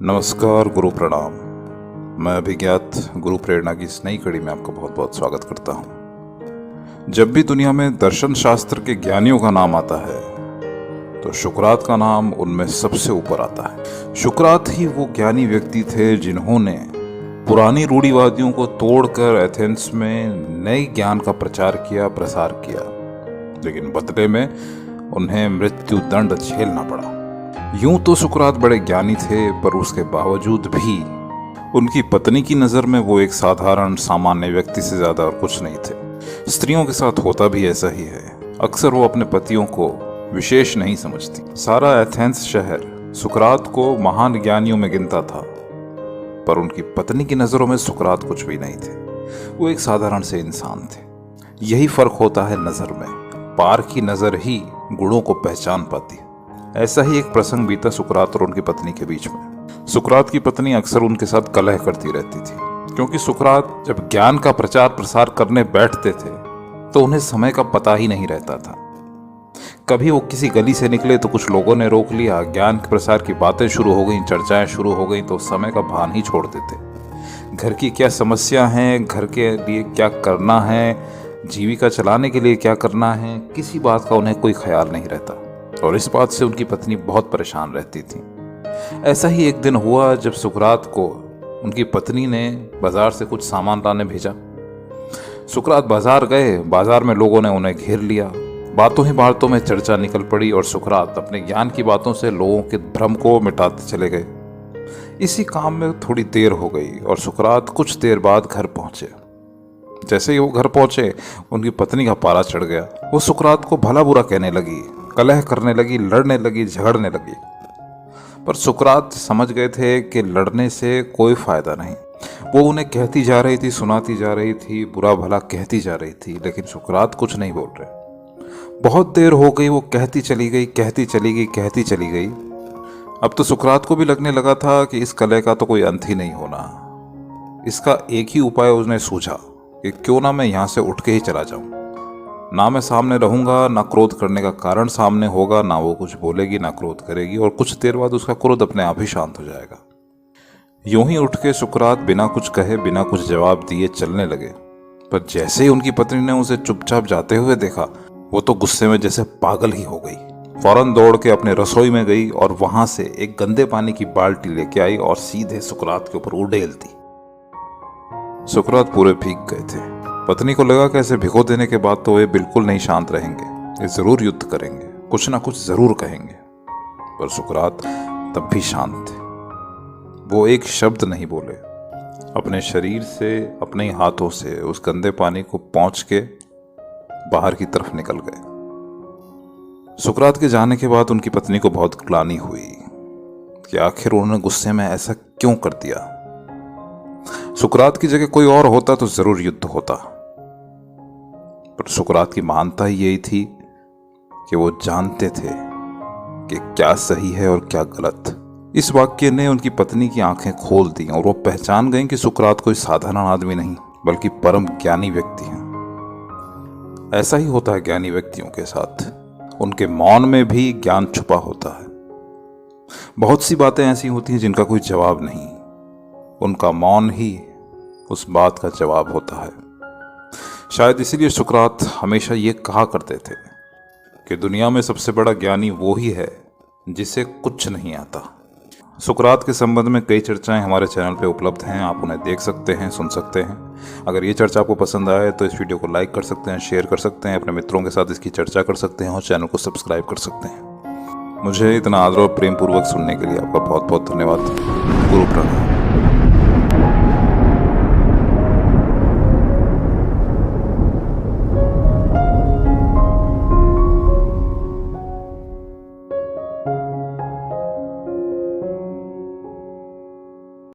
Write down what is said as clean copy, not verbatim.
नमस्कार, गुरु प्रणाम। मैं अभिज्ञात गुरु प्रेरणा की इस नई कड़ी में आपका बहुत बहुत स्वागत करता हूँ। जब भी दुनिया में दर्शन शास्त्र के ज्ञानियों का नाम आता है तो सुकरात का नाम उनमें सबसे ऊपर आता है। सुकरात ही वो ज्ञानी व्यक्ति थे जिन्होंने पुरानी रूढ़िवादियों को तोड़कर एथेंस में नए ज्ञान का प्रचार किया, प्रसार किया, लेकिन बदले में उन्हें मृत्यु दंड झेलना पड़ा। यूं तो सुकरात बड़े ज्ञानी थे, पर उसके बावजूद भी उनकी पत्नी की नज़र में वो एक साधारण सामान्य व्यक्ति से ज़्यादा और कुछ नहीं थे। स्त्रियों के साथ होता भी ऐसा ही है। अक्सर वो अपने पतियों को विशेष नहीं समझती। सारा एथेंस शहर सुकरात को महान ज्ञानियों में गिनता था, पर उनकी पत्नी की नज़रों में सुकरात कुछ भी नहीं थे। वो एक साधारण से इंसान थे। यही फर्क होता है नज़र में। पार की नज़र ही गुणों को पहचान पाती है। ऐसा ही एक प्रसंग बीता सुकरात और उनकी पत्नी के बीच में। सुकरात की पत्नी अक्सर उनके साथ कलह करती रहती थी, क्योंकि सुकरात जब ज्ञान का प्रचार प्रसार करने बैठते थे तो उन्हें समय का पता ही नहीं रहता था। कभी वो किसी गली से निकले तो कुछ लोगों ने रोक लिया, ज्ञान के प्रसार की बातें शुरू हो गई, चर्चाएं शुरू हो गई, तो समय का भान ही छोड़ देते। घर की क्या समस्या है, घर के लिए क्या करना है, जीविका चलाने के लिए क्या करना है, किसी बात का उन्हें कोई ख्याल नहीं रहता, और इस बात से उनकी पत्नी बहुत परेशान रहती थी। ऐसा ही एक दिन हुआ जब सुकरात को उनकी पत्नी ने बाजार से कुछ सामान लाने भेजा। सुकरात बाजार गए। बाजार में लोगों ने उन्हें घेर लिया। बातों ही बातों में चर्चा निकल पड़ी और सुकरात अपने ज्ञान की बातों से लोगों के भ्रम को मिटाते चले गए। इसी काम में थोड़ी देर हो गई और सुकरात कुछ देर बाद घर पहुंचे। जैसे ही वो घर पहुंचे, उनकी पत्नी का पारा चढ़ गया। वो सुकरात को भला बुरा कहने लगी, कलह करने लगी, लड़ने लगी, झगड़ने लगी। पर सुकरात समझ गए थे कि लड़ने से कोई फायदा नहीं। वो उन्हें कहती जा रही थी, सुनाती जा रही थी, बुरा भला कहती जा रही थी, लेकिन सुकरात कुछ नहीं बोल रहे। बहुत देर हो गई, वो कहती चली गई, कहती चली गई, कहती चली गई। अब तो सुकरात को भी लगने लगा था कि इस कलह का तो कोई अंत ही नहीं होना। इसका एक ही उपाय उसने सूझा कि क्यों ना मैं यहाँ से उठ के ही चला जाऊं। ना मैं सामने रहूंगा, ना क्रोध करने का कारण सामने होगा, ना वो कुछ बोलेगी, ना क्रोध करेगी, और कुछ देर बाद उसका क्रोध अपने आप ही शांत हो जाएगा। यूं ही उठ के सुकरात बिना कुछ कहे, बिना कुछ जवाब दिए चलने लगे। पर जैसे ही उनकी पत्नी ने उसे चुपचाप जाते हुए देखा, वो तो गुस्से में जैसे पागल ही हो गई। फौरन दौड़ के अपने रसोई में गई और वहां से एक गंदे पानी की बाल्टी लेके आई और सीधे सुकरात के ऊपर उड़ेल दी। सुकरात पूरे भीग गए थे। पत्नी को लगा कि ऐसे भिगो देने के बाद तो वे बिल्कुल नहीं शांत रहेंगे, ये जरूर युद्ध करेंगे, कुछ ना कुछ जरूर कहेंगे। पर सुकरात तब भी शांत थे। वो एक शब्द नहीं बोले। अपने शरीर से, अपने हाथों से उस गंदे पानी को पोंछ के बाहर की तरफ निकल गए। सुकरात के जाने के बाद उनकी पत्नी को बहुत ग्लानि हुई कि आखिर उन्होंने गुस्से में ऐसा क्यों कर दिया। सुकरात की जगह कोई और होता तो जरूर युद्ध होता, पर सुकरात की महानता यही थी कि वो जानते थे कि क्या सही है और क्या गलत। इस वाक्य ने उनकी पत्नी की आंखें खोल दी और वो पहचान गई कि सुकरात कोई साधारण आदमी नहीं, बल्कि परम ज्ञानी व्यक्ति हैं। ऐसा ही होता है ज्ञानी व्यक्तियों के साथ। उनके मौन में भी ज्ञान छुपा होता है। बहुत सी बातें ऐसी होती हैं जिनका कोई जवाब नहीं, उनका मौन ही उस बात का जवाब होता है। शायद इसीलिए सुकरात हमेशा ये कहा करते थे कि दुनिया में सबसे बड़ा ज्ञानी वो ही है जिसे कुछ नहीं आता। सुकरात के संबंध में कई चर्चाएं हमारे चैनल पे उपलब्ध हैं, आप उन्हें देख सकते हैं, सुन सकते हैं। अगर ये चर्चा आपको पसंद आए तो इस वीडियो को लाइक कर सकते हैं, शेयर कर सकते हैं, अपने मित्रों के साथ इसकी चर्चा कर सकते हैं और चैनल को सब्सक्राइब कर सकते हैं। मुझे इतना आदर और प्रेम पूर्वक सुनने के लिए आपका बहुत बहुत धन्यवाद। गुरु प्रणाम।